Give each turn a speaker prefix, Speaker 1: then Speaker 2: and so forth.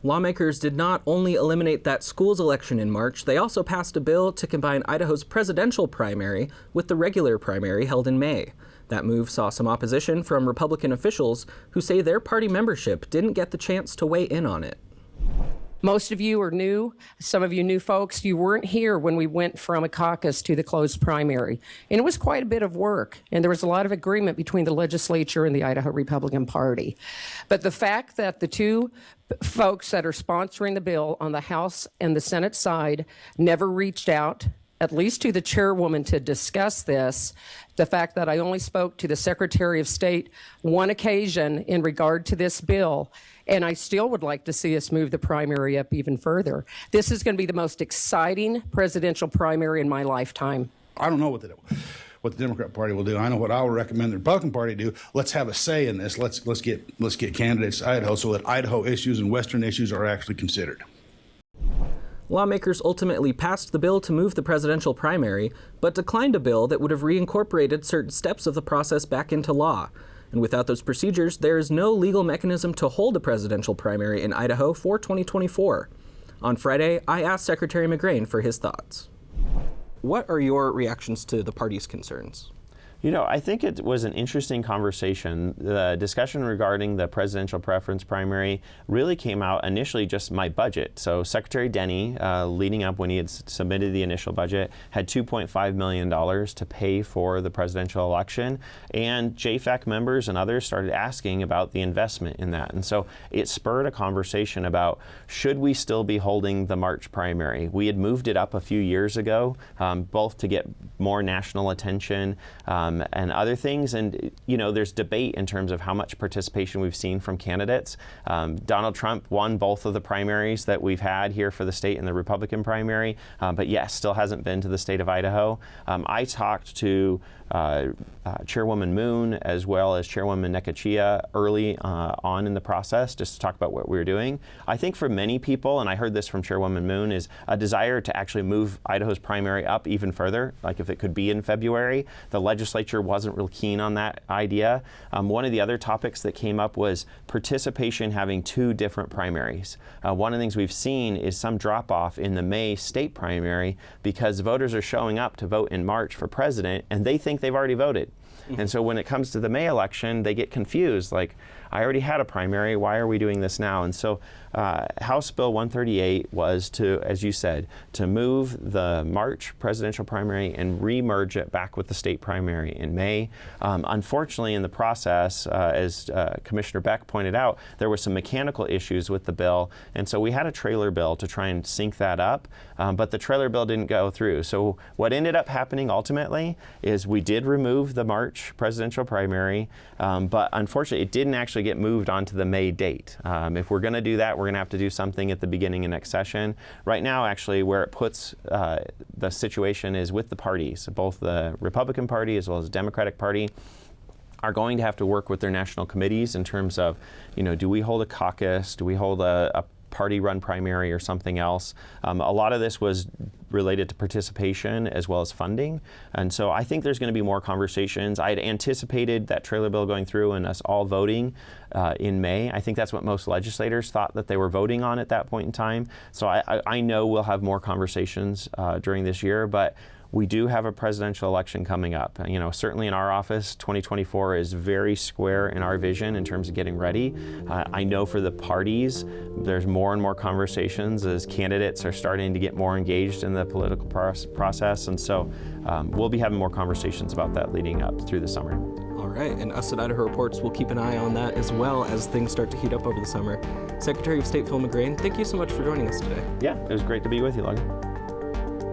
Speaker 1: Lawmakers did not only eliminate that school's election in March, they also passed a bill to combine Idaho's presidential primary with the regular primary held in May. That move saw some opposition from Republican officials who say their party membership didn't get the chance to weigh in on it.
Speaker 2: Most of you are new. Some of you new folks, you weren't here when we went from a caucus to the closed primary. And it was quite a bit of work. And there was a lot of agreement between the legislature and the Idaho Republican Party. But the fact that the two folks that are sponsoring the bill on the House and the Senate side never reached out, at least to the chairwoman, to discuss this, the fact that I only spoke to the Secretary of State one occasion in regard to this bill, and I still would like to see us move the primary up even further. This is going to be the most exciting presidential primary in my lifetime.
Speaker 3: I don't know what the Democrat Party will do. I know what I will recommend the Republican Party do. Let's have a say in this. Let's get candidates to Idaho so that Idaho issues and Western issues are actually considered.
Speaker 1: Lawmakers ultimately passed the bill to move the presidential primary, but declined a bill that would have reincorporated certain steps of the process back into law. And without those procedures, there is no legal mechanism to hold a presidential primary in Idaho for 2024. On Friday, I asked Secretary McGrain for his thoughts. What are your reactions to the party's concerns?
Speaker 4: You know, I think it was an interesting conversation. The discussion regarding the presidential preference primary really came out initially just my budget. So Secretary Denny, leading up when he had submitted the initial budget, had $2.5 million to pay for the presidential election. And JFAC members and others started asking about the investment in that. And so it spurred a conversation about, should we still be holding the March primary? We had moved it up a few years ago, both to get more national attention, and other things. And, you know, there's debate in terms of how much participation we've seen from candidates. Donald Trump won both of the primaries that we've had here for the state in the Republican primary, but yes, still hasn't been to the state of Idaho. I talked to Chairwoman Moon as well as Chairwoman Nekachia early on in the process just to talk about what we were doing. I think for many people, and I heard this from Chairwoman Moon, is a desire to actually move Idaho's primary up even further, like if it could be in February. The legislature wasn't real keen on that idea. One of the other topics that came up was participation having two different primaries. One of the things we've seen is some drop off in the May state primary because voters are showing up to vote in March for president and they think they've already voted. And so when it comes to the May election, they get confused, like, I already had a primary, why are we doing this now? And so House Bill 138 was to, as you said, to move the March presidential primary and re-merge it back with the state primary in May. Unfortunately, in the process, as Commissioner Beck pointed out, there were some mechanical issues with the bill, and so we had a trailer bill to try and sync that up, but the trailer bill didn't go through. So what ended up happening ultimately is we did remove the March presidential primary, but unfortunately it didn't actually get moved onto the May date. If we're going to do that, we're going to have to do something at the beginning of next session. Right now, actually, where it puts the situation is with the parties, both the Republican Party as well as the Democratic Party are going to have to work with their national committees in terms of, you know, do we hold a caucus? Do we hold a party-run primary or something else? A lot of this was related to participation as well as funding. And so I think there's going to be more conversations. I had anticipated that trailer bill going through and us all voting in May. I think that's what most legislators thought that they were voting on at that point in time. So I know we'll have more conversations during this year, but we do have a presidential election coming up. You know, certainly in our office, 2024 is very square in our vision in terms of getting ready. I know for the parties, there's more and more conversations as candidates are starting to get more engaged in the political process. And so we'll be having more conversations about that leading up through the summer.
Speaker 1: All right, and us at Idaho Reports will keep an eye on that as well as things start to heat up over the summer. Secretary of State Phil McGrain, thank you so much for joining us today.
Speaker 4: Yeah, it was great to be with you, Logan.